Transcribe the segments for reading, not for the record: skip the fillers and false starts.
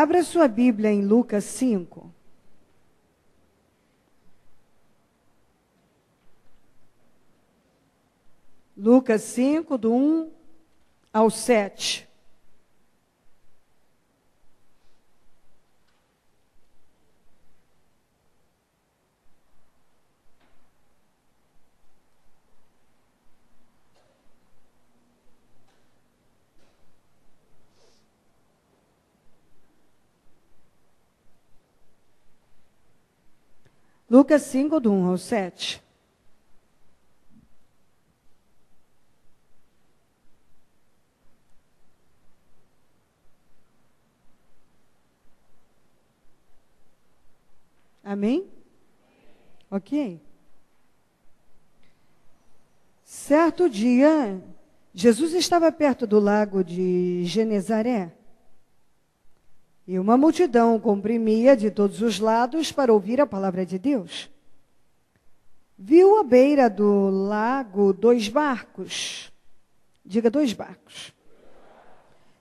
Abra sua Bíblia em Lucas 5. Lucas 5, do 1 ao 7. Lucas 5, do 1 ao 7. Amém? Ok. Certo dia, Jesus estava perto do lago de Genezaré. E uma multidão o comprimia de todos os lados para ouvir a palavra de Deus. Viu à beira do lago 2 barcos. Diga 2 barcos.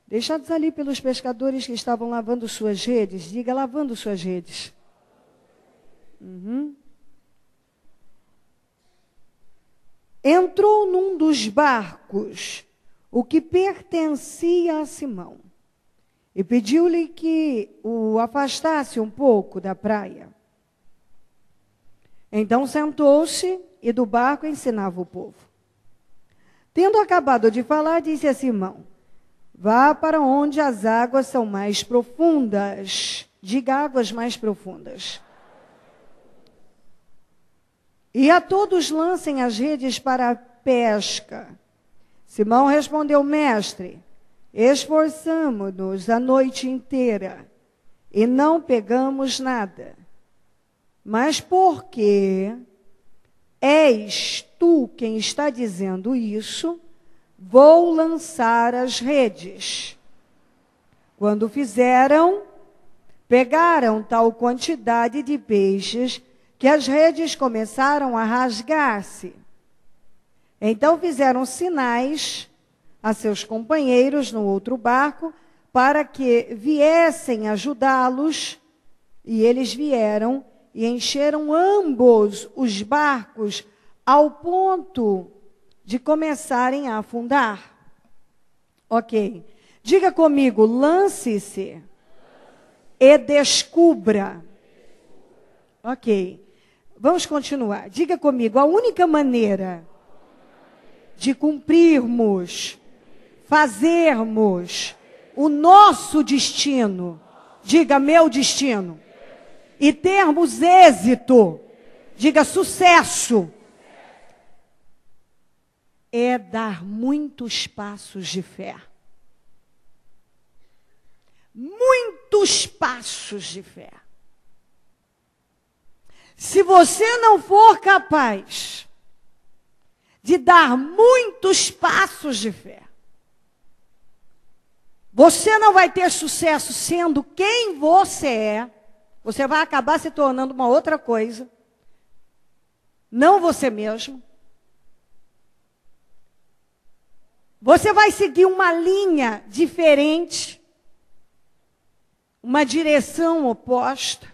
Deixados ali pelos pescadores que estavam lavando suas redes. Diga lavando suas redes. Entrou num dos barcos, o que pertencia a Simão, e pediu-lhe que o afastasse um pouco da praia. Então sentou-se e do barco ensinava o povo. Tendo acabado de falar, disse a Simão: vá para onde as águas são mais profundas. Diga águas mais profundas. E a todos lancem as redes para a pesca. Simão respondeu: mestre, esforçamo-nos a noite inteira e não pegamos nada. Mas porque és tu quem está dizendo isso, vou lançar as redes. Quando fizeram, pegaram tal quantidade de peixes que as redes começaram a rasgar-se. Então fizeram sinais a seus companheiros no outro barco para que viessem ajudá-los, e eles vieram e encheram ambos os barcos ao ponto de começarem a afundar. Ok. Diga comigo: lance-se e descubra. Ok. Vamos continuar. Diga comigo: a única maneira de cumprirmos, fazermos o nosso destino, diga meu destino, e termos êxito, diga sucesso, é dar muitos passos de fé. Muitos passos de fé. Se você não for capaz de dar muitos passos de fé, você não vai ter sucesso sendo quem você é. Você vai acabar se tornando uma outra coisa. Não você mesmo. Você vai seguir uma linha diferente, uma direção oposta.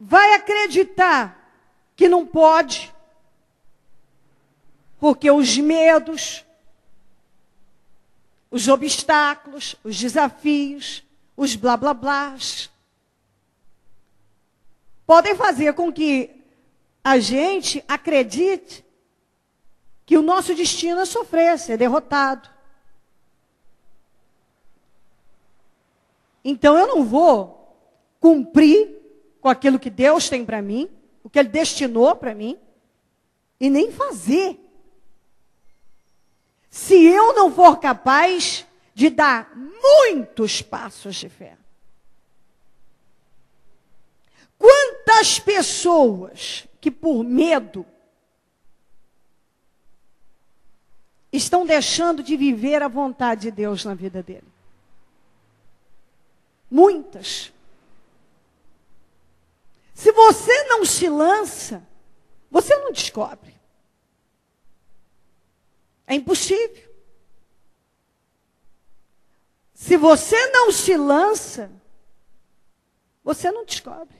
Vai acreditar que não pode, porque os medos, os obstáculos, os desafios, os blá blá blás, podem fazer com que a gente acredite que o nosso destino é sofrer, ser derrotado. Então eu não vou cumprir com aquilo que Deus tem para mim, o que Ele destinou para mim, e nem fazer. Se eu não for capaz de dar muitos passos de fé. Quantas pessoas que por medo estão deixando de viver a vontade de Deus na vida dele? Muitas. Se você não se lança, você não descobre. É impossível. Se você não se lança, você não descobre.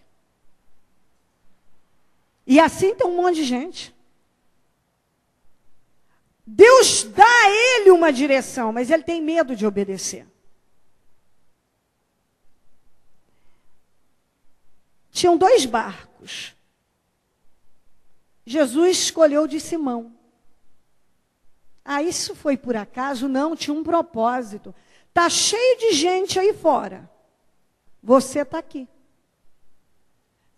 E assim tem um monte de gente. Deus dá a ele uma direção, mas ele tem medo de obedecer. Tinham 2 barcos. Jesus escolheu o de Simão. Ah, isso foi por acaso? Não, tinha um propósito. Está cheio de gente aí fora. Você está aqui.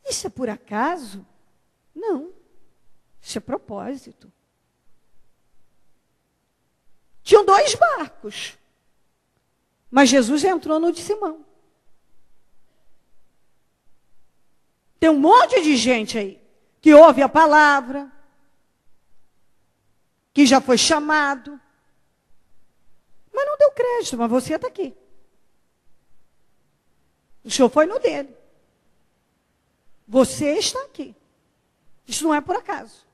Isso é por acaso? Não. Isso é propósito. Tinham 2 barcos. Mas Jesus entrou no de Simão. Tem um monte de gente aí que ouve a palavra, que já foi chamado, mas não deu crédito, mas você está aqui. O senhor foi no dele. Você está aqui. Isso não é por acaso.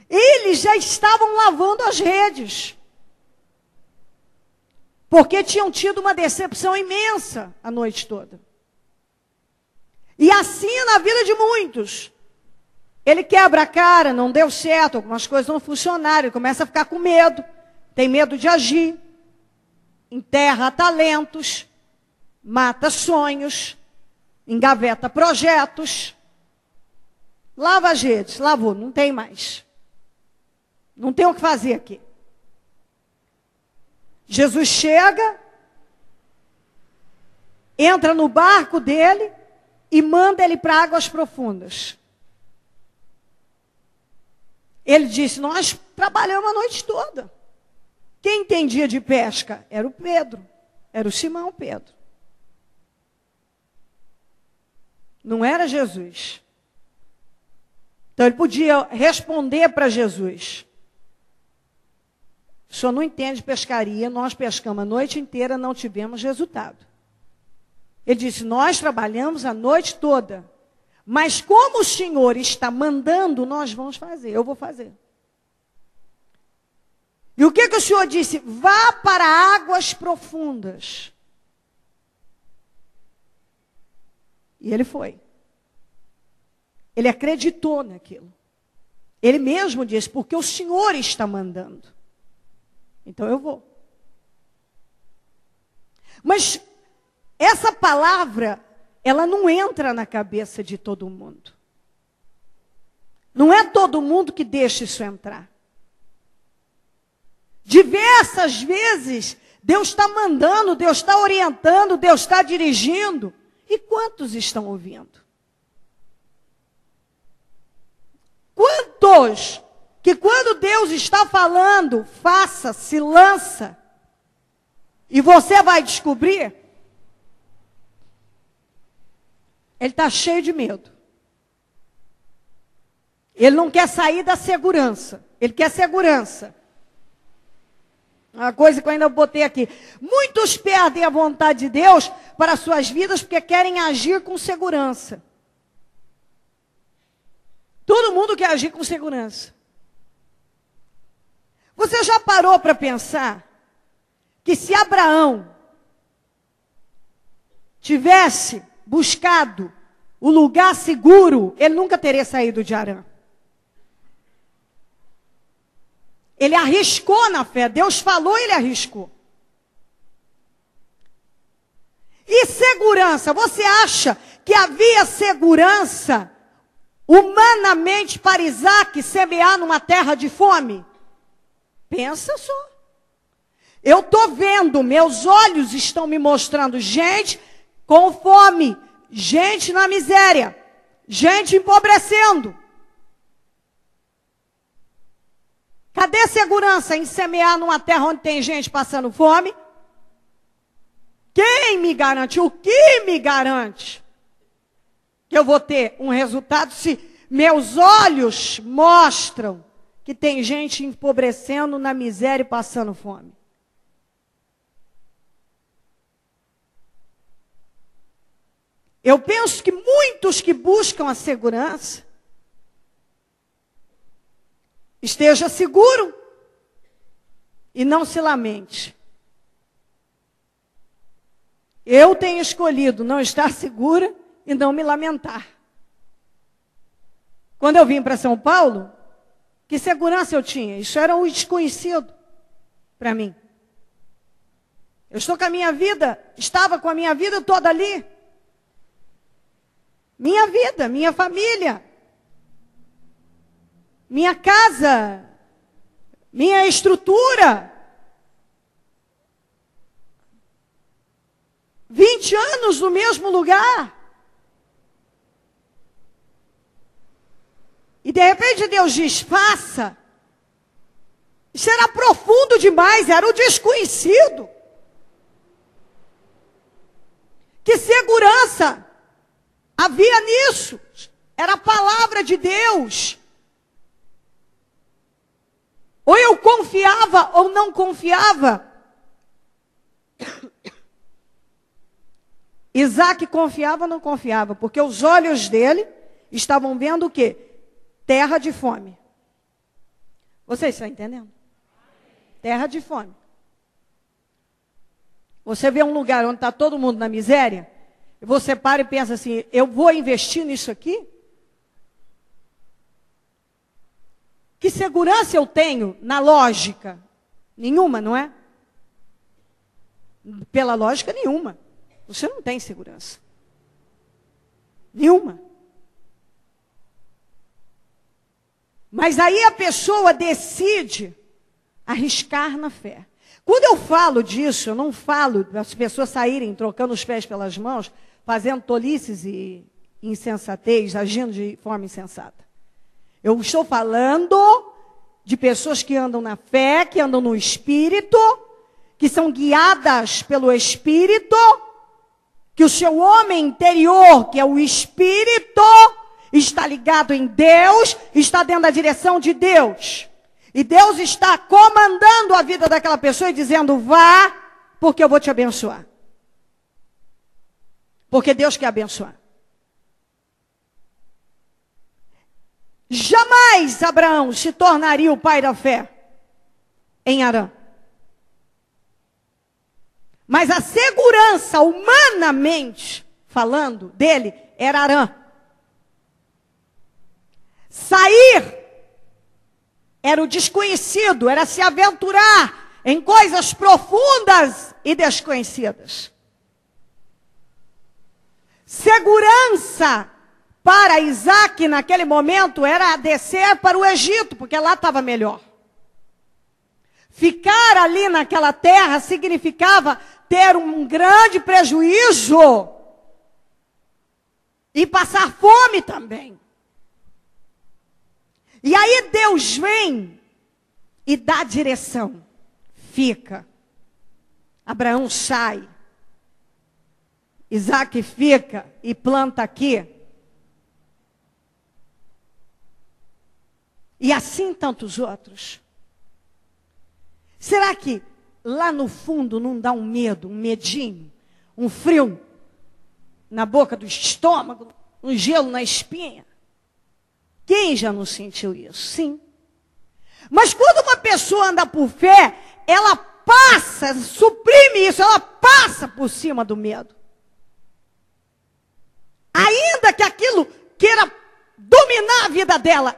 Eles já estavam lavando as redes, porque tinham tido uma decepção imensa a noite toda. E assim é na vida de muitos. Ele quebra a cara, não deu certo, algumas coisas não funcionaram, ele começa a ficar com medo, tem medo de agir, enterra talentos, mata sonhos, engaveta projetos, lava as redes, lavou, não tem mais. Não tem o que fazer aqui. Jesus chega, entra no barco dele e manda ele para águas profundas. Ele disse, nós trabalhamos a noite toda. Quem entendia de pesca? Era o Pedro, era o Simão Pedro. Não era Jesus. Então ele podia responder para Jesus. O senhor não entende de pescaria, nós pescamos a noite inteira, não tivemos resultado. Ele disse, nós trabalhamos a noite toda, mas como o senhor está mandando, nós vamos fazer, eu vou fazer. E o que o senhor disse? Vá para águas profundas. E ele foi. Ele acreditou naquilo. Ele mesmo disse, porque o senhor está mandando. Então eu vou. Mas essa palavra, ela não entra na cabeça de todo mundo. Não é todo mundo que deixa isso entrar. Diversas vezes, Deus está mandando, Deus está orientando, Deus está dirigindo. E quantos estão ouvindo? Quantos que quando Deus está falando, faça, se lança, e você vai descobrir, ele está cheio de medo. Ele não quer sair da segurança, ele quer segurança. Uma coisa que eu ainda botei aqui. Muitos perdem a vontade de Deus para as suas vidas porque querem agir com segurança. Todo mundo quer agir com segurança. Você já parou para pensar que se Abraão tivesse buscado o lugar seguro, ele nunca teria saído de Harã? Ele arriscou na fé. Deus falou, ele arriscou. E segurança? Você acha que havia segurança humanamente para Isaac semear numa terra de fome? Pensa só. Eu estou vendo, meus olhos estão me mostrando gente com fome, gente na miséria, gente empobrecendo. Cadê a segurança em semear numa terra onde tem gente passando fome? Quem me garante? O que me garante que eu vou ter um resultado se meus olhos mostram que tem gente empobrecendo na miséria e passando fome? Eu penso que muitos que buscam a segurança, esteja seguro e não se lamente. Eu tenho escolhido não estar segura e não me lamentar. Quando eu vim para São Paulo, que segurança eu tinha? Isso era um desconhecido para mim. Eu estou com a minha vida, estava com a minha vida toda ali. Minha vida, minha família, minha casa, minha estrutura. 20 anos no mesmo lugar. E de repente Deus diz, faça. Isso era profundo demais, era o desconhecido. Que segurança havia nisso? Era a palavra de Deus. Ou eu confiava ou não confiava. Isaac confiava ou não confiava? Porque os olhos dele estavam vendo o quê? Terra de fome. Vocês estão entendendo? Terra de fome. Você vê um lugar onde está todo mundo na miséria, e você para e pensa assim, eu vou investir nisso aqui? Que segurança eu tenho na lógica? Nenhuma, não é? Pela lógica, nenhuma. Você não tem segurança. Nenhuma. Mas aí a pessoa decide arriscar na fé. Quando eu falo disso, eu não falo das pessoas saírem trocando os pés pelas mãos, fazendo tolices e insensatez, agindo de forma insensata. Eu estou falando de pessoas que andam na fé, que andam no Espírito, que são guiadas pelo Espírito, que o seu homem interior, que é o Espírito, está ligado em Deus, está dentro da direção de Deus. E Deus está comandando a vida daquela pessoa e dizendo, vá, porque eu vou te abençoar. Porque Deus quer abençoar. Jamais Abraão se tornaria o pai da fé em Harã. Mas a segurança, humanamente falando, dele era Harã. Sair era o desconhecido, era se aventurar em coisas profundas e desconhecidas. Segurança para Isaac naquele momento era descer para o Egito, porque lá estava melhor. Ficar ali naquela terra significava ter um grande prejuízo e passar fome também. E aí Deus vem e dá direção. Fica. Abraão sai. Isaac fica e planta aqui. E assim tantos outros. Será que lá no fundo não dá um medo, um medinho, um frio na boca do estômago, um gelo na espinha? Quem já não sentiu isso? Sim. Mas quando uma pessoa anda por fé, ela passa, suprime isso, ela passa por cima do medo. Ainda que aquilo queira dominar a vida dela,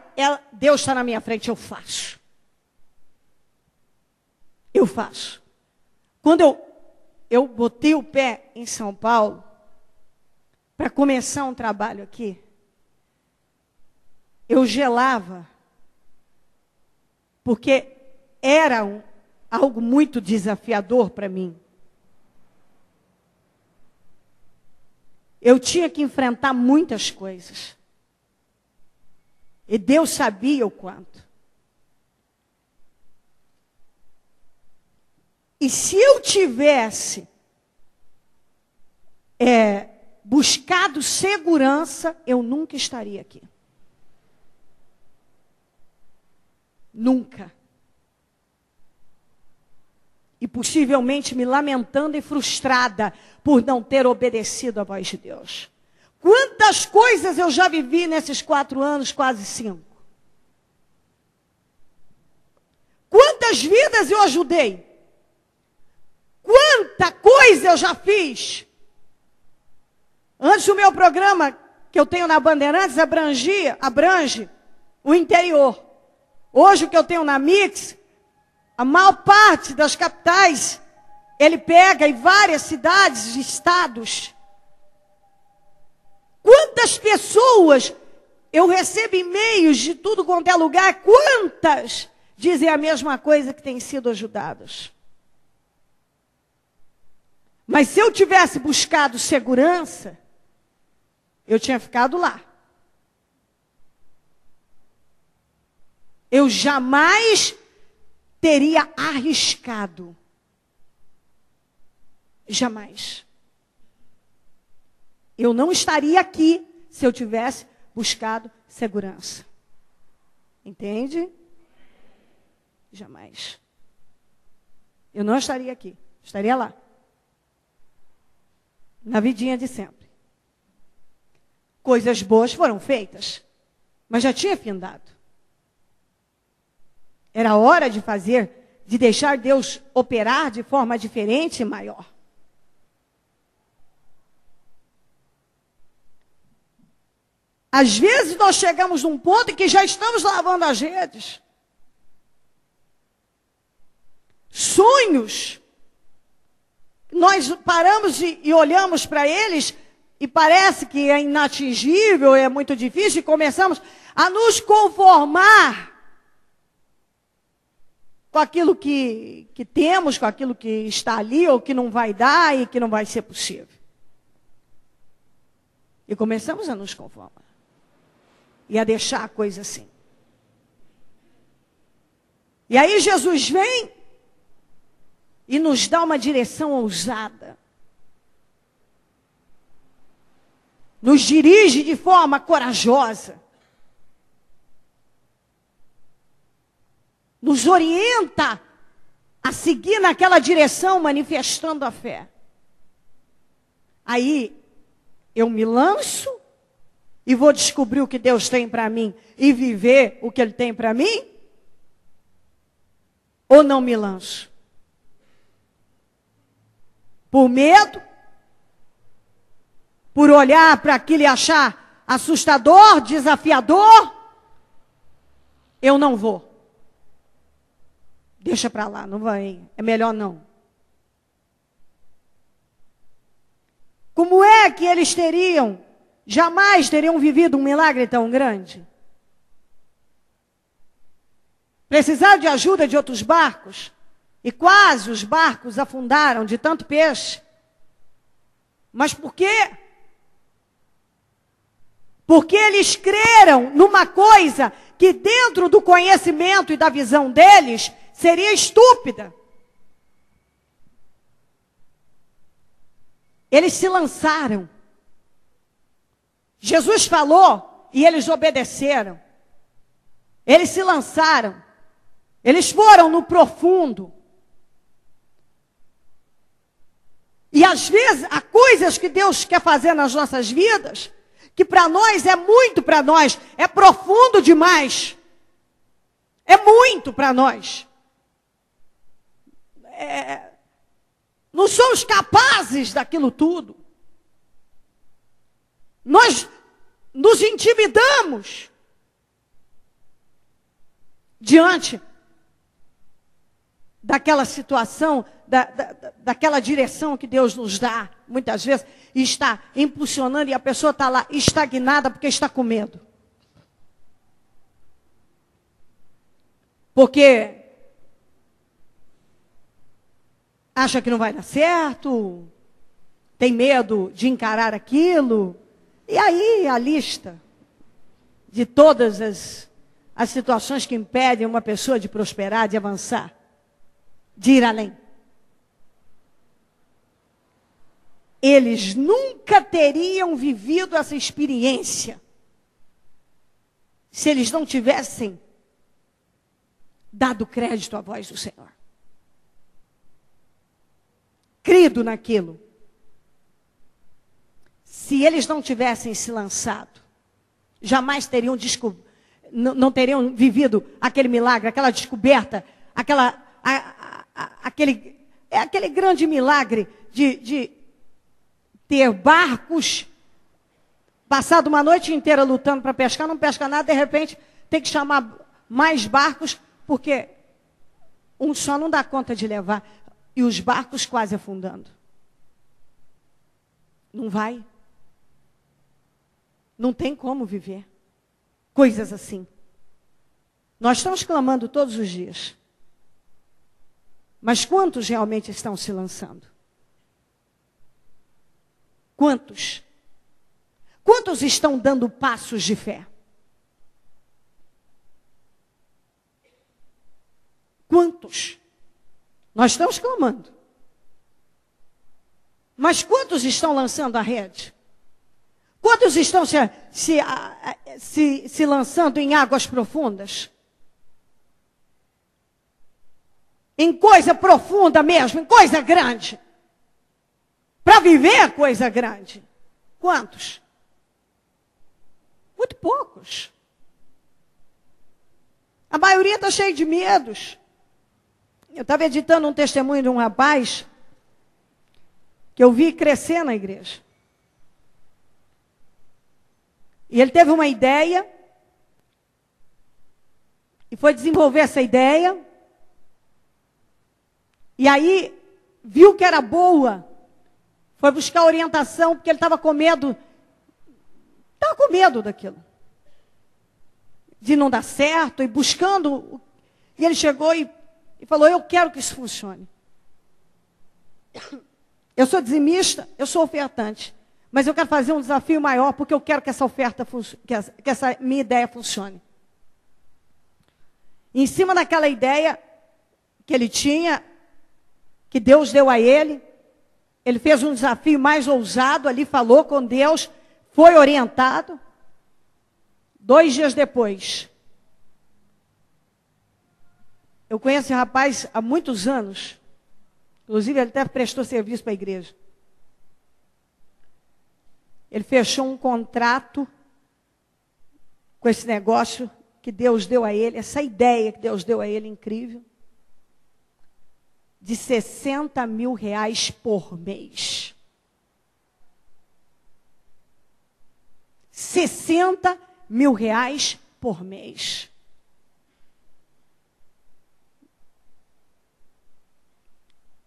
Deus está na minha frente, eu faço. Eu faço. Quando eu botei o pé em São Paulo, para começar um trabalho aqui, eu gelava, porque era algo muito desafiador para mim. Eu tinha que enfrentar muitas coisas. E Deus sabia o quanto. E se eu tivesse buscado segurança, eu nunca estaria aqui. Nunca. E possivelmente me lamentando e frustrada por não ter obedecido à voz de Deus. Quantas coisas eu já vivi nesses 4 anos, quase 5. Quantas vidas eu ajudei. Quanta coisa eu já fiz Antes o meu programa que eu tenho na Bandeirantes abrange o interior. Hoje o que eu tenho na Mix, a maior parte das capitais, ele pega em várias cidades e estados. Quantas pessoas eu recebo e-mails de tudo quanto é lugar, quantas dizem a mesma coisa, que têm sido ajudadas. Mas se eu tivesse buscado segurança, eu tinha ficado lá. Eu jamais teria arriscado. Jamais. Eu não estaria aqui se eu tivesse buscado segurança. Entende? Jamais. Eu não estaria aqui. Estaria lá. Na vidinha de sempre. Coisas boas foram feitas, mas já tinha findado. Era hora de fazer, de deixar Deus operar de forma diferente e maior. Às vezes nós chegamos num ponto em que já estamos lavando as redes. Sonhos. Nós paramos e olhamos para eles e parece que é inatingível, é muito difícil, e começamos a nos conformar com aquilo que temos, com aquilo que está ali, ou que não vai dar e que não vai ser possível. E começamos a nos conformar. E a deixar a coisa assim. E aí Jesus vem e nos dá uma direção ousada. Nos dirige de forma corajosa. Nos orienta a seguir naquela direção, manifestando a fé. Aí eu me lanço e vou descobrir o que Deus tem para mim e viver o que Ele tem para mim? Ou não me lanço? Por medo? Por olhar para aquilo e achar assustador, desafiador? Eu não vou. Deixa para lá, não vai. É melhor não. Como é que eles jamais teriam vivido um milagre tão grande? Precisaram de ajuda de outros barcos. E quase os barcos afundaram de tanto peixe. Mas por quê? Porque eles creram numa coisa que dentro do conhecimento e da visão deles seria estúpida. Eles se lançaram. Jesus falou e eles obedeceram. Eles se lançaram. Eles foram no profundo. E às vezes, há coisas que Deus quer fazer nas nossas vidas, que para nós é muito para nós, é profundo demais. É muito para nós. Não somos capazes daquilo tudo. Nós nos intimidamos diante daquela situação, daquela direção que Deus nos dá, muitas vezes, e está impulsionando, e a pessoa está lá estagnada porque está com medo. Porque acha que não vai dar certo, tem medo de encarar aquilo, e aí a lista de todas as situações que impedem uma pessoa de prosperar, de avançar, de ir além. Eles nunca teriam vivido essa experiência se eles não tivessem dado crédito à voz do Senhor. Crido naquilo. Se eles não tivessem se lançado, jamais teriam não teriam vivido aquele milagre, aquela descoberta, aquele grande milagre de ter barcos passado uma noite inteira lutando para pescar, não pesca nada, de repente tem que chamar mais barcos, porque um só não dá conta de levar. E os barcos quase afundando. Não vai. Não tem como viver. Coisas assim. Nós estamos clamando todos os dias. Mas quantos realmente estão se lançando? Quantos? Quantos estão dando passos de fé? Quantos? Nós estamos clamando. Mas quantos estão lançando a rede? Quantos estão se lançando em águas profundas? Em coisa profunda mesmo, em coisa grande. Para viver coisa grande. Quantos? Muito poucos. A maioria está cheia de medos. Eu estava editando um testemunho de um rapaz que eu vi crescer na igreja. E ele teve uma ideia e foi desenvolver essa ideia. E aí viu que era boa. Foi buscar orientação porque ele estava com medo. Estava com medo daquilo. De não dar certo e buscando. E ele chegou e falou, eu quero que isso funcione. Eu sou dizimista, eu sou ofertante. Mas eu quero fazer um desafio maior porque eu quero que essa oferta, que essa minha ideia funcione. E em cima daquela ideia que ele tinha, que Deus deu a ele, ele fez um desafio mais ousado ali, falou com Deus, foi orientado. 2 dias depois, eu conheço esse rapaz há muitos anos. Inclusive, ele até prestou serviço para a igreja. Ele fechou um contrato com esse negócio que Deus deu a ele, essa ideia que Deus deu a ele, incrível, de R$60 mil por mês. 60 mil reais por mês.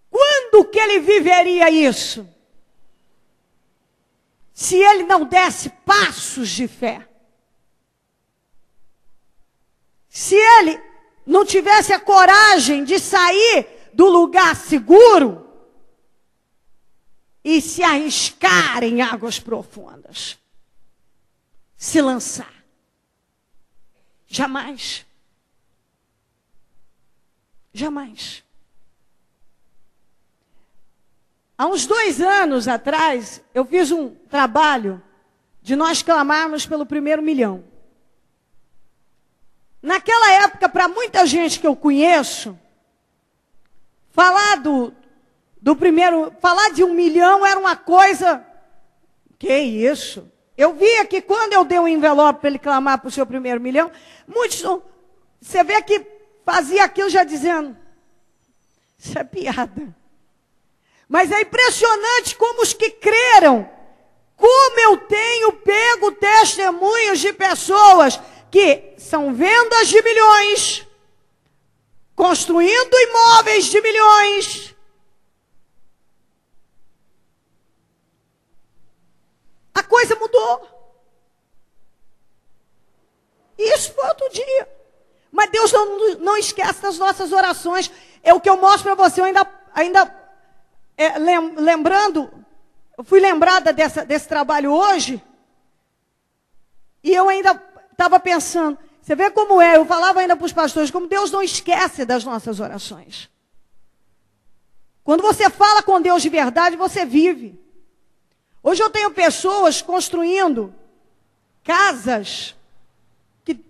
Quando que ele viveria isso? Se ele não desse passos de fé. Se ele não tivesse a coragem de sair do lugar seguro e se arriscar em águas profundas. Se lançar. Jamais. Jamais. Há uns 2 anos atrás, eu fiz um trabalho de nós clamarmos pelo primeiro 1 milhão. Naquela época, para muita gente que eu conheço, falar falar de 1 milhão era uma coisa, que isso? Eu via que quando eu dei um envelope para ele clamar para o seu primeiro 1 milhão, muitos, você vê que fazia aquilo já dizendo, isso é piada. Mas é impressionante como os que creram, como eu tenho pego testemunhos de pessoas que são vendas de milhões, construindo imóveis de milhões. A coisa mudou. Isso foi outro dia. Mas Deus não esquece das nossas orações. É o que eu mostro para você, eu ainda lembrando, eu fui lembrada desse trabalho hoje, e eu ainda estava pensando, você vê como é, eu falava ainda para os pastores, como Deus não esquece das nossas orações. Quando você fala com Deus de verdade, você vive. Hoje eu tenho pessoas construindo casas que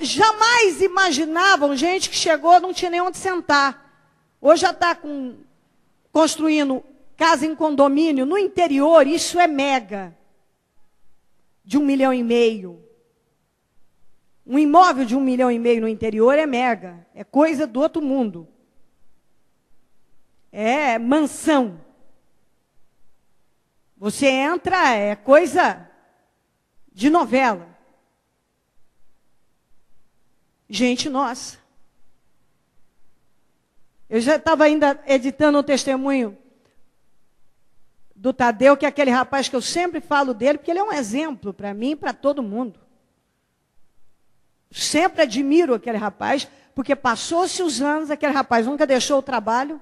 jamais imaginavam, gente que chegou, não tinha nem onde sentar. Hoje já está construindo casa em condomínio no interior, isso é mega. De 1,5 milhão. Um imóvel de 1,5 milhão no interior é mega. É coisa do outro mundo. É mansão. Você entra, é coisa de novela. Gente nossa. Eu já estava ainda editando um testemunho do Tadeu, que é aquele rapaz que eu sempre falo dele, porque ele é um exemplo para mim e para todo mundo. Sempre admiro aquele rapaz, porque passou-se os anos, aquele rapaz nunca deixou o trabalho,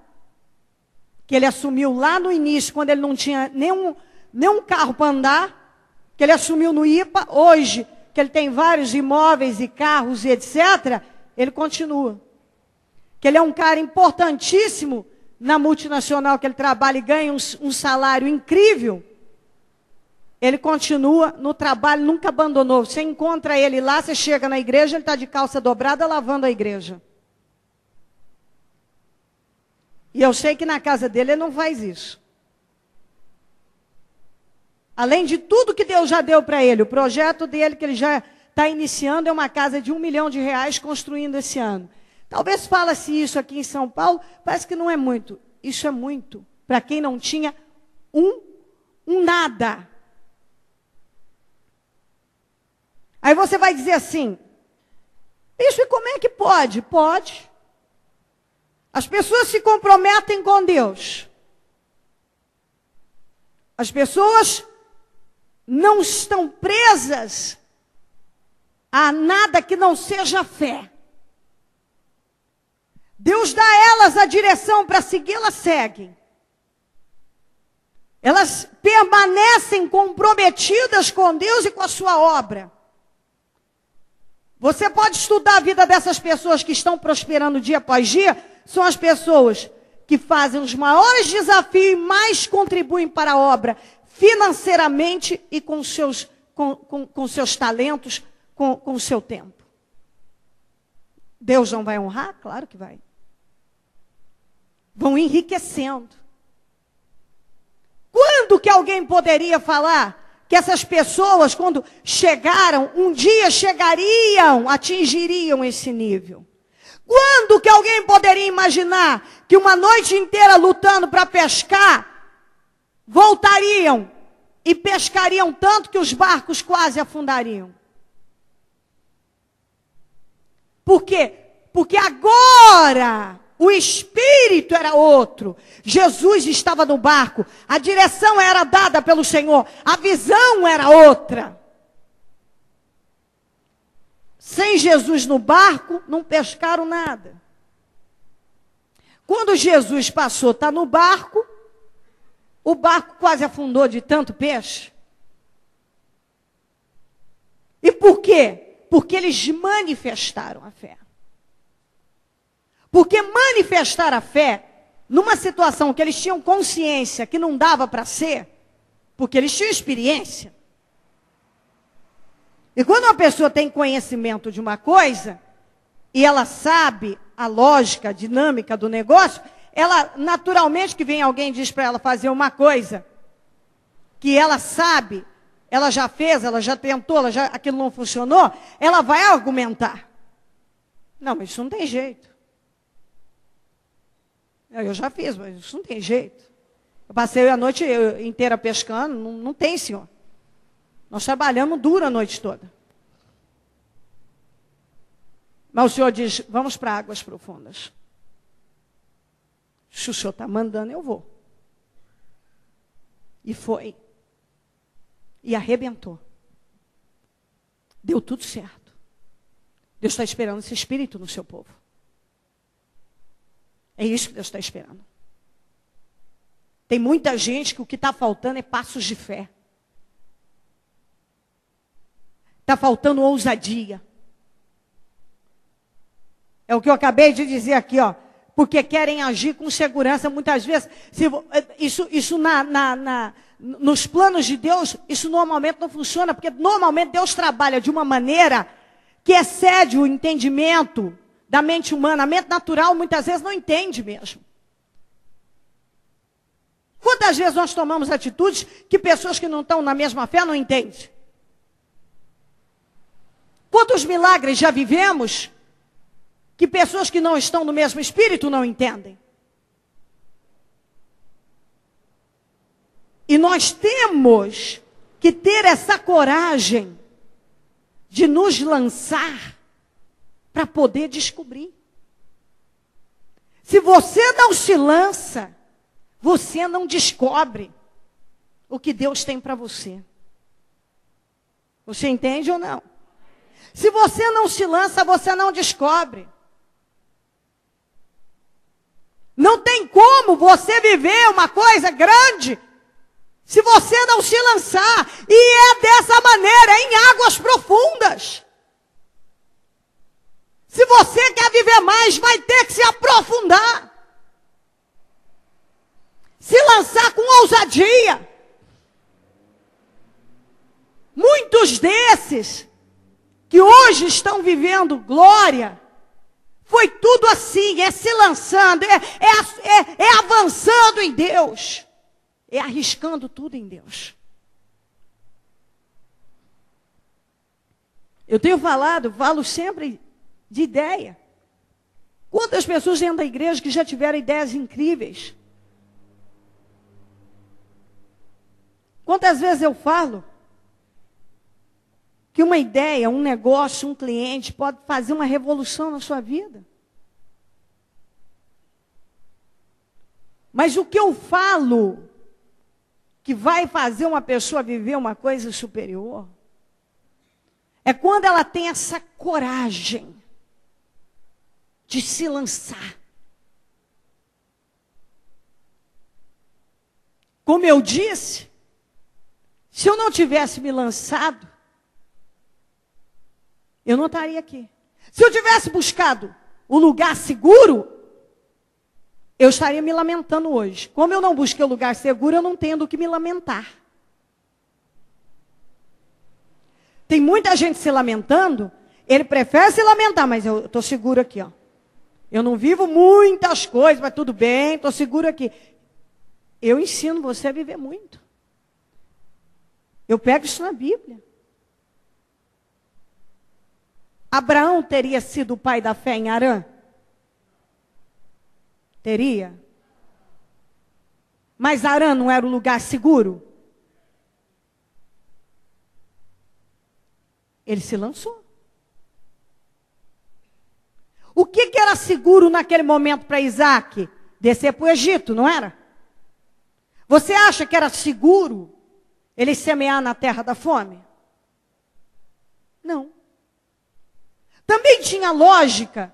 que ele assumiu lá no início, quando ele não tinha nenhum carro para andar, que ele assumiu no IPA, hoje, que ele tem vários imóveis e carros e etc., ele continua. Que ele é um cara importantíssimo na multinacional que ele trabalha e ganha um salário incrível. Ele continua no trabalho, nunca abandonou. Você encontra ele lá, você chega na igreja, ele está de calça dobrada lavando a igreja. E eu sei que na casa dele ele não faz isso. Além de tudo que Deus já deu para ele, o projeto dele que ele já está iniciando é uma casa de R$1 milhão construindo esse ano. Talvez fala-se isso aqui em São Paulo, parece que não é muito. Isso é muito para quem não tinha um nada. Aí você vai dizer assim, isso e como é que pode? Pode. As pessoas se comprometem com Deus. As pessoas não estão presas a nada que não seja fé. Deus dá a elas a direção para seguir, elas seguem. Elas permanecem comprometidas com Deus e com a sua obra. Você pode estudar a vida dessas pessoas que estão prosperando dia após dia, são as pessoas que fazem os maiores desafios e mais contribuem para a obra, financeiramente e com seus talentos, com o seu tempo. Deus não vai honrar? Claro que vai. Vão enriquecendo. Quando que alguém poderia falar que essas pessoas, quando chegaram, um dia chegariam, atingiriam esse nível? Quando que alguém poderia imaginar que uma noite inteira lutando para pescar, voltariam e pescariam tanto que os barcos quase afundariam? Por quê? Porque agora o espírito era outro. Jesus estava no barco, a direção era dada pelo Senhor, a visão era outra. Sem Jesus no barco, não pescaram nada. Quando Jesus passou, está no barco, o barco quase afundou de tanto peixe. E por quê? Porque eles manifestaram a fé. Porque manifestar a fé, numa situação que eles tinham consciência que não dava para ser, porque eles tinham experiência. E quando uma pessoa tem conhecimento de uma coisa, e ela sabe a lógica, a dinâmica do negócio, ela naturalmente que vem alguém e diz para ela fazer uma coisa, que ela sabe, ela já fez, ela já tentou, aquilo não funcionou, ela vai argumentar. Não, mas isso não tem jeito. Eu já fiz, mas isso não tem jeito. Eu passei a noite inteira pescando, não tem, senhor. Nós trabalhamos duro a noite toda. Mas o senhor diz, vamos para águas profundas. Se o senhor está mandando, eu vou. E foi. E arrebentou. Deu tudo certo. Deus está esperando esse espírito no seu povo. É isso que Deus está esperando. Tem muita gente que o que está faltando é passos de fé. Está faltando ousadia. É o que eu acabei de dizer aqui, ó. Porque querem agir com segurança. Muitas vezes, nos planos de Deus, isso normalmente não funciona. Porque normalmente Deus trabalha de uma maneira que excede o entendimento da mente humana. A mente natural muitas vezes não entende mesmo. Quantas vezes nós tomamos atitudes que pessoas que não estão na mesma fé não entendem? Quantos milagres já vivemos que pessoas que não estão no mesmo espírito não entendem? E nós temos que ter essa coragem de nos lançar para poder descobrir. Se você não se lança, você não descobre o que Deus tem para você. Você entende ou não? Se você não se lança, você não descobre. Não tem como você viver uma coisa grande se você não se lançar. E é dessa maneira, em águas profundas. Se você quer viver mais, vai ter que se aprofundar. Se lançar com ousadia. Muitos desses que hoje estão vivendo glória, foi tudo assim, é se lançando, é avançando em Deus, é arriscando tudo em Deus. Eu tenho falo sempre de ideia. Quantas pessoas dentro da igreja que já tiveram ideias incríveis? Quantas vezes eu falo que uma ideia, um negócio, um cliente pode fazer uma revolução na sua vida. Mas o que eu falo que vai fazer uma pessoa viver uma coisa superior é quando ela tem essa coragem de se lançar. Como eu disse, se eu não tivesse me lançado, eu não estaria aqui. Se eu tivesse buscado um lugar seguro, eu estaria me lamentando hoje. Como eu não busquei um lugar seguro, eu não tenho do que me lamentar. Tem muita gente se lamentando, ele prefere se lamentar, mas eu estou seguro aqui, ó. Eu não vivo muitas coisas, mas tudo bem, estou seguro aqui. Eu ensino você a viver muito. Eu pego isso na Bíblia. Abraão teria sido o pai da fé em Harã? Teria. Mas Harã não era um lugar seguro? Ele se lançou. O que era seguro naquele momento para Isaac? Descer para o Egito, não era? Você acha que era seguro ele semear na terra da fome? Não. Também tinha lógica.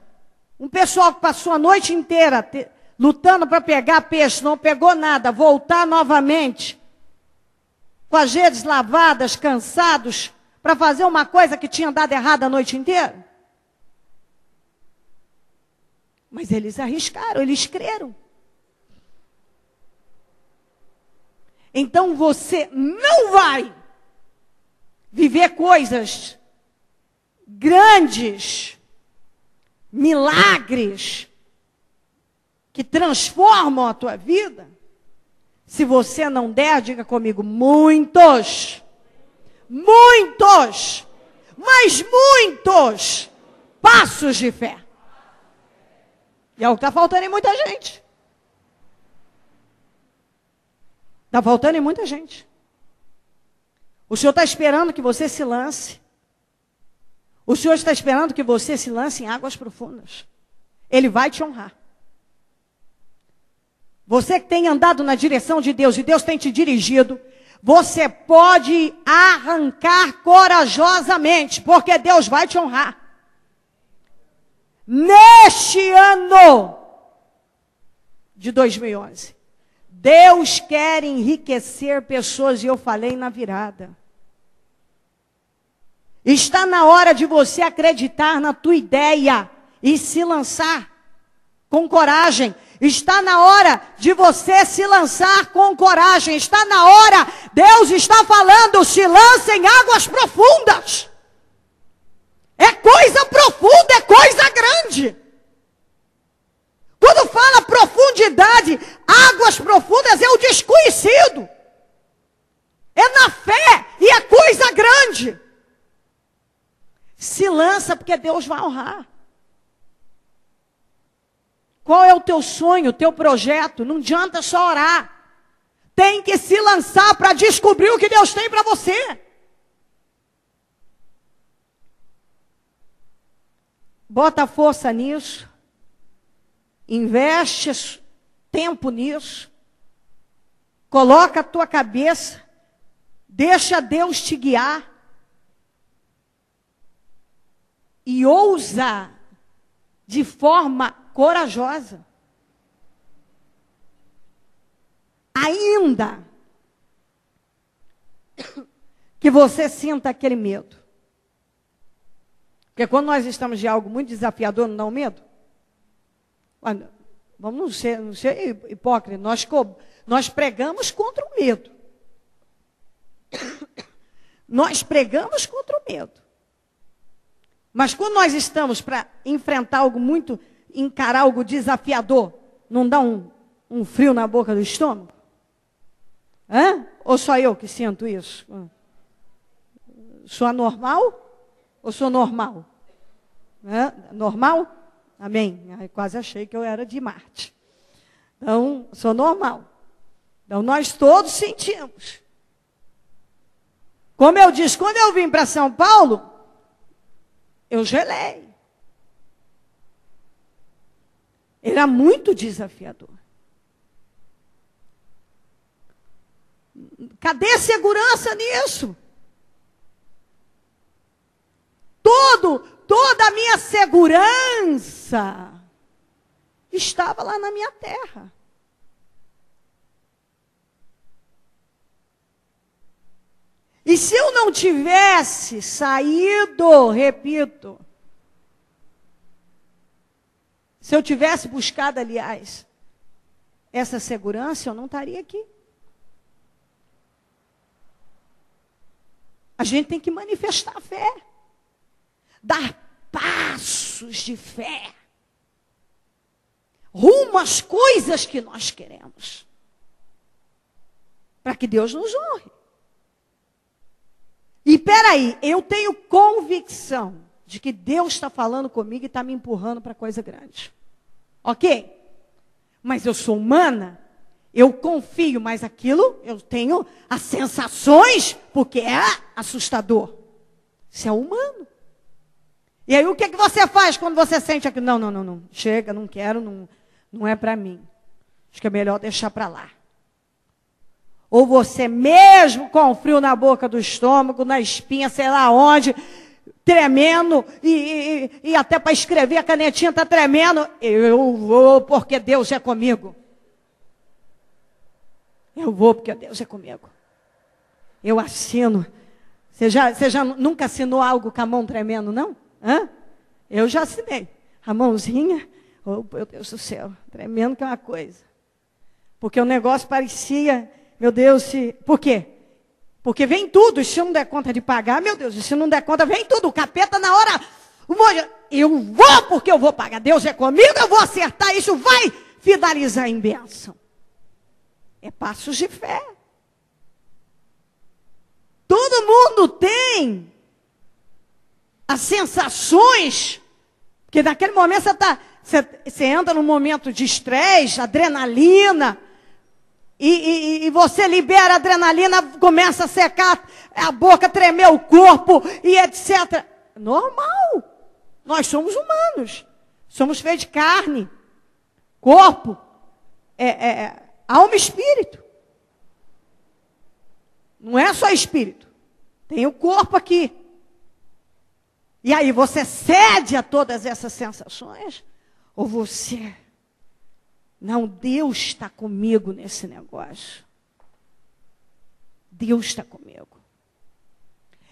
Um pessoal que passou a noite inteira lutando para pegar peixe, não pegou nada, voltar novamente, com as redes lavadas, cansados, para fazer uma coisa que tinha dado errado a noite inteira? Mas eles arriscaram, eles creram. Então você não vai viver coisas grandes, milagres, que transformam a tua vida, se você não der, diga comigo, muitos, mas muitos passos de fé. E é o que está faltando em muita gente. Está faltando em muita gente. O Senhor está esperando que você se lance. O Senhor está esperando que você se lance em águas profundas. Ele vai te honrar. Você que tem andado na direção de Deus e Deus tem te dirigido, você pode arrancar corajosamente, porque Deus vai te honrar. Neste ano de 2011, Deus quer enriquecer pessoas, e eu falei na virada. Está na hora de você acreditar na tua ideia e se lançar com coragem. Está na hora de você se lançar com coragem. Está na hora, Deus está falando, se lance em águas profundas. É coisa profunda, é coisa grande. Quando fala profundidade, águas profundas é o desconhecido. É na fé e é coisa grande. Se lança porque Deus vai honrar. Qual é o teu sonho, o teu projeto? Não adianta só orar. Tem que se lançar para descobrir o que Deus tem para você. bota força nisso, investe tempo nisso, coloca a tua cabeça, deixa Deus te guiar e ousa de forma corajosa. Ainda que você sinta aquele medo. Porque quando nós estamos de algo muito desafiador, não dá um medo? Olha, vamos não ser hipócritas, nós pregamos contra o medo. Nós pregamos contra o medo. Mas quando nós estamos para enfrentar algo muito, encarar algo desafiador, não dá um frio na boca do estômago? Hã? Ou só eu que sinto isso? Sou anormal ou sou normal? Hã? Normal? Amém? Eu quase achei que eu era de Marte. Então, sou normal. Então, nós todos sentimos. Como eu disse, quando eu vim para São Paulo, eu gelei. Era muito desafiador. Cadê segurança nisso? Toda a minha segurança estava lá na minha terra. E se eu não tivesse saído, repito, se eu tivesse buscado, aliás, essa segurança, eu não estaria aqui. A gente tem que manifestar a fé. Dar passos de fé. Rumo às coisas que nós queremos. Para que Deus nos honre. E peraí, eu tenho convicção de que Deus está falando comigo e está me empurrando para coisa grande. Ok? Mas eu sou humana, eu confio, mas aquilo eu tenho as sensações, porque é assustador. Isso é humano. E aí o que você faz quando você sente aquilo? Não. Chega, não quero, não é para mim. Acho que é melhor deixar para lá. Ou você mesmo com frio na boca do estômago, na espinha, sei lá onde, tremendo, e até para escrever a canetinha está tremendo. Eu vou porque Deus é comigo. Eu vou porque Deus é comigo. Eu assino. Você já nunca assinou algo com a mão tremendo, não? Hã? Eu já assinei. A mãozinha, oh, meu Deus do céu, tremendo que é uma coisa. Porque o negócio parecia, meu Deus, por quê? Porque vem tudo, se eu não der conta de pagar, meu Deus, se não der conta, vem tudo. O capeta na hora, eu vou porque eu vou pagar. Deus é comigo, eu vou acertar, isso vai finalizar em bênção. É passos de fé. Todo mundo tem as sensações, porque naquele momento você entra num momento de estresse, adrenalina, e você libera a adrenalina, começa a secar a boca, tremer o corpo, e etc. Normal. Nós somos humanos. Somos feitos de carne, corpo, alma e espírito. Não é só espírito. Tem o corpo aqui. E aí você cede a todas essas sensações? Ou você... Não, Deus está comigo nesse negócio. Deus está comigo.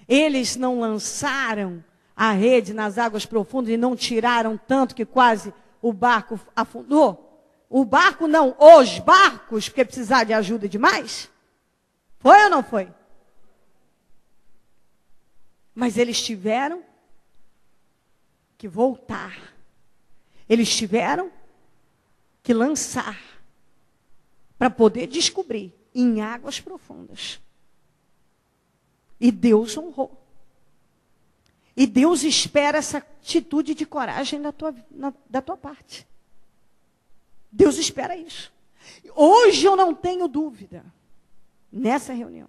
Eles não lançaram a rede nas águas profundas e não tiraram tanto que quase o barco afundou? O barco não, os barcos, porque precisaram de ajuda demais? Foi ou não foi? Mas eles tiveram que voltar. Eles tiveram que lançar para poder descobrir em águas profundas. E Deus honrou. E Deus espera essa atitude de coragem da tua parte. Deus espera isso. Hoje eu não tenho dúvida, nessa reunião,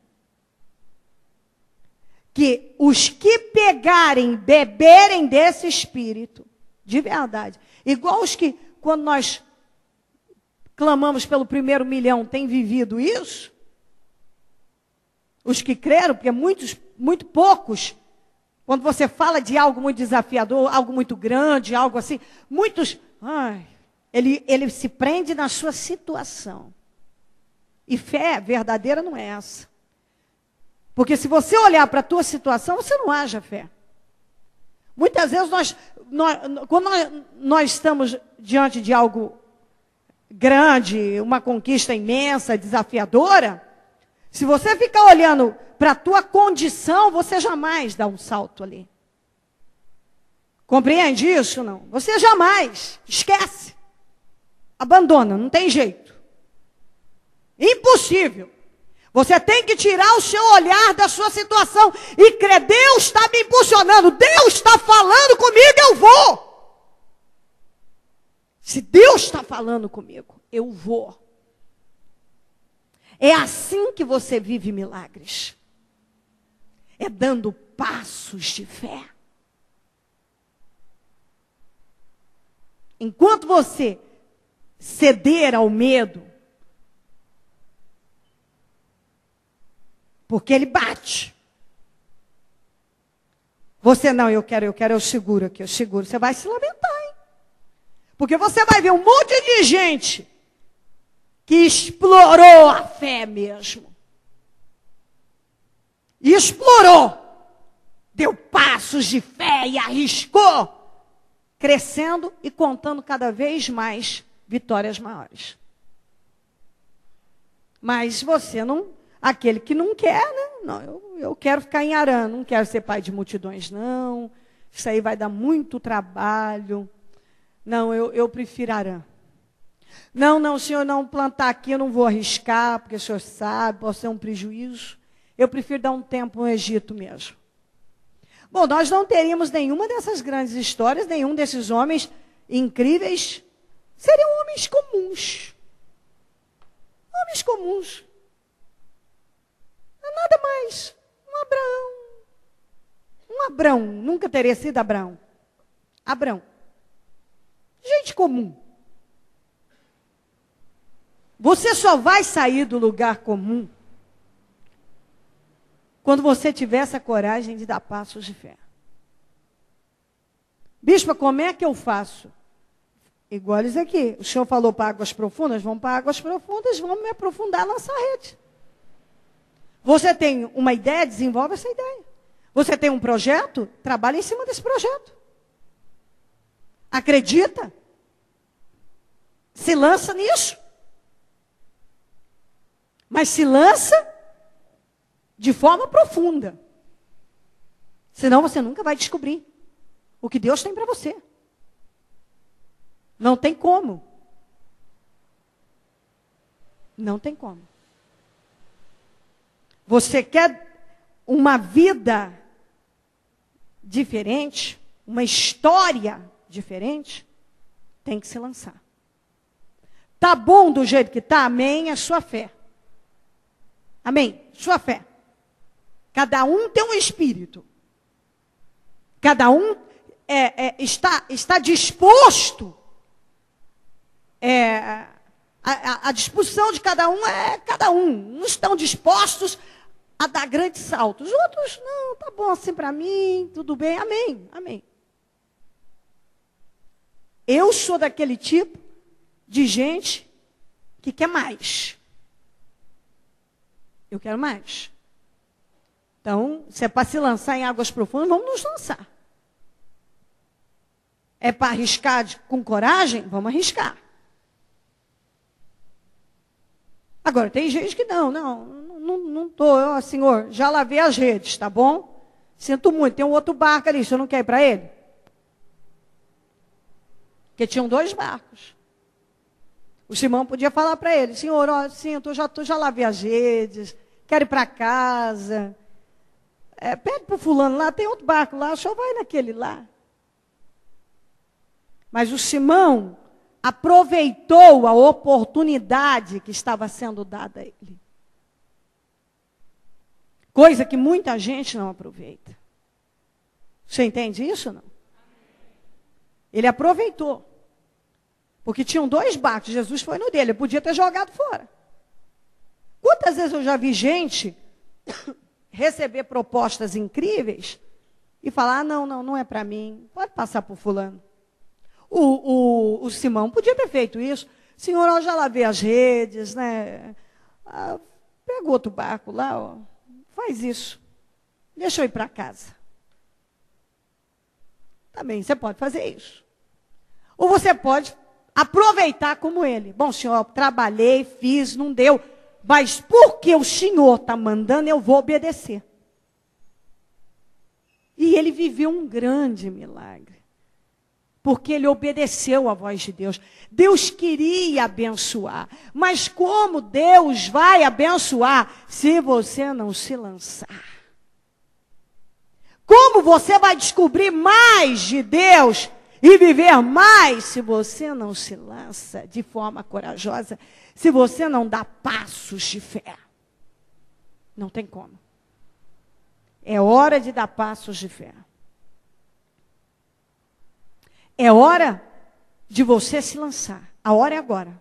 que os que beberem desse Espírito, De verdade. Igual os que, quando nós clamamos pelo 1º milhão, têm vivido isso. Os que creram, porque muito poucos, quando você fala de algo muito desafiador, algo muito grande, algo assim, muitos, ele se prende na sua situação. E fé verdadeira não é essa. Porque se você olhar para a tua situação, você não haja fé. Muitas vezes quando nós estamos diante de algo grande, uma conquista imensa, desafiadora, se você ficar olhando para a tua condição, você jamais dá um salto ali. Compreende isso? Não. Você jamais. Esquece. Abandona, não tem jeito. Impossível. Você tem que tirar o seu olhar da sua situação e crer, Deus está me impulsionando, Deus está falando comigo, eu vou. Se Deus está falando comigo, eu vou. É assim que você vive milagres. É dando passos de fé. Enquanto você ceder ao medo, porque ele bate. Você não, eu quero, eu seguro aqui, eu seguro. Você vai se lamentar, hein? Porque você vai ver um monte de gente que explorou a fé mesmo. E explorou. Deu passos de fé e arriscou. Crescendo e contando cada vez mais vitórias maiores. Mas você não... Aquele que não quer, né? Não, eu quero ficar em Arã, não quero ser pai de multidões, não. Isso aí vai dar muito trabalho. Não, eu prefiro Arã. Não, senhor, não plantar aqui, eu não vou arriscar, porque o senhor sabe, pode ser um prejuízo. Eu prefiro dar um tempo no Egito mesmo. Bom, nós não teríamos nenhuma dessas grandes histórias, nenhum desses homens incríveis. Seriam homens comuns. Homens comuns. Nada mais. Um Abrão. Nunca teria sido Abraão. Abrão. Gente comum. Você só vai sair do lugar comum quando você tiver essa coragem de dar passos de fé. Bispa, como é que eu faço? Igual isso aqui. O senhor falou para águas profundas, vamos para águas profundas, vamos me aprofundar na nossa rede. Você tem uma ideia, desenvolve essa ideia. Você tem um projeto, trabalha em cima desse projeto. Acredita. Se lança nisso. Mas se lança de forma profunda. Senão você nunca vai descobrir o que Deus tem para você. Não tem como. Não tem como. Você quer uma vida diferente, uma história diferente, tem que se lançar. Tá bom do jeito que tá? Amém, é sua fé. Amém, sua fé. Cada um tem um espírito. Cada um está disposto. A disposição de cada um é cada um. Uns estão dispostos a dar grandes saltos. Outros, não, tá bom assim para mim, tudo bem, amém, amém. Eu sou daquele tipo de gente que quer mais. Eu quero mais. Então, se é para se lançar em águas profundas, vamos nos lançar. É para arriscar com coragem? Vamos arriscar. Agora, tem gente que não estou, senhor, já lavei as redes, tá bom? Sinto muito, tem um outro barco ali, o senhor não quer ir para ele? Porque tinham 2 barcos. O Simão podia falar para ele, senhor, ó, sim, eu já lavei as redes, quero ir para casa. Pede para o fulano lá, tem outro barco lá, o senhor vai naquele lá. Mas o Simão aproveitou a oportunidade que estava sendo dada a ele. Coisa que muita gente não aproveita. Você entende isso ou não? Ele aproveitou. Porque tinham 2 barcos, Jesus foi no dele, ele podia ter jogado fora. Quantas vezes eu já vi gente receber propostas incríveis e falar, não é para mim, pode passar por fulano. O Simão podia ter feito isso. Senhor, eu já lavei as redes, né? Pega outro barco lá, ó, faz isso. Deixa eu ir para casa. Também você pode fazer isso. Ou você pode aproveitar como ele. Bom, senhor, eu trabalhei, fiz, não deu. Mas porque o senhor está mandando, eu vou obedecer. E ele viveu um grande milagre. Porque ele obedeceu à voz de Deus. Deus queria abençoar. Mas como Deus vai abençoar se você não se lançar? Como você vai descobrir mais de Deus e viver mais se você não se lança de forma corajosa, se você não dá passos de fé? Não tem como. É hora de dar passos de fé. É hora de você se lançar. A hora é agora.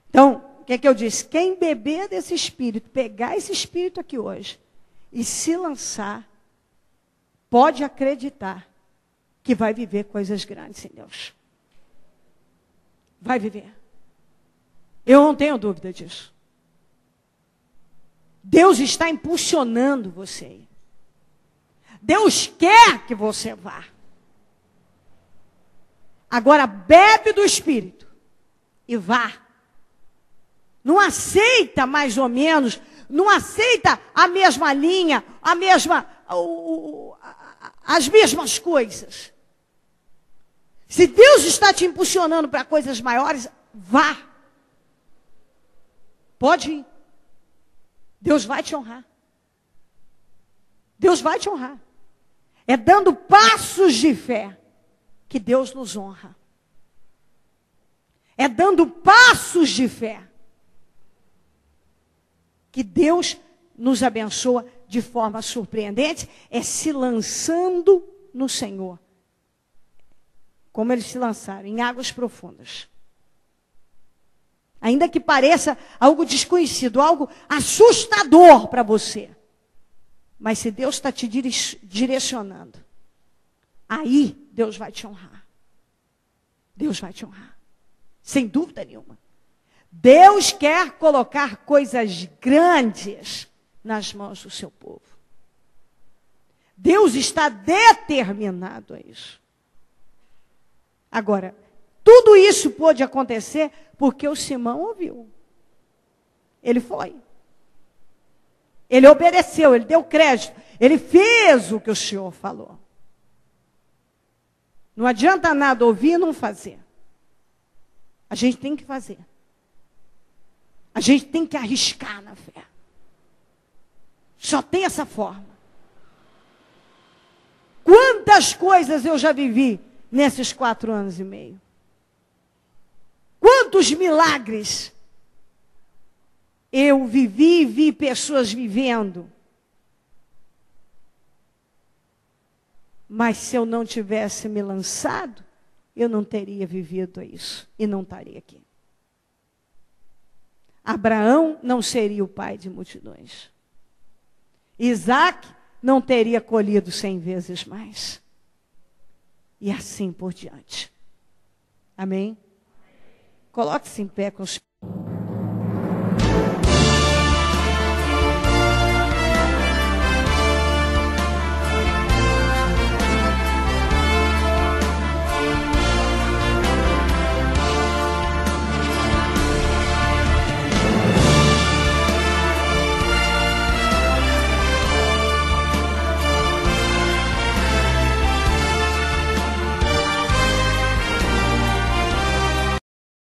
Então, o que é que eu disse? Quem beber desse Espírito, pegar esse Espírito aqui hoje e se lançar, pode acreditar que vai viver coisas grandes em Deus. Vai viver. Eu não tenho dúvida disso. Deus está impulsionando você. Deus quer que você vá. Agora bebe do Espírito e vá. Não aceita mais ou menos, não aceita a mesma linha, as mesmas coisas. Se Deus está te impulsionando para coisas maiores, vá. Pode ir. Deus vai te honrar. Deus vai te honrar. É dando passos de fé que Deus nos honra. É dando passos de fé que Deus nos abençoa de forma surpreendente. É se lançando no Senhor. Como eles se lançaram, em águas profundas. Ainda que pareça algo desconhecido, algo assustador para você. Mas se Deus está te direcionando, aí Deus vai te honrar. Deus vai te honrar. Sem dúvida nenhuma. Deus quer colocar coisas grandes nas mãos do seu povo. Deus está determinado a isso. Agora, tudo isso pôde acontecer porque o Simão ouviu. Ele foi. Ele obedeceu, ele deu crédito. Ele fez o que o Senhor falou. Não adianta nada ouvir e não fazer. A gente tem que fazer. A gente tem que arriscar na fé. Só tem essa forma. Quantas coisas eu já vivi nesses 4 anos e meio? Quantos milagres eu vivi e vi pessoas vivendo. Mas se eu não tivesse me lançado, eu não teria vivido isso e não estaria aqui. Abraão não seria o pai de multidões. Isaac não teria colhido 100 vezes mais. E assim por diante. Amém? Coloque-se em pé com os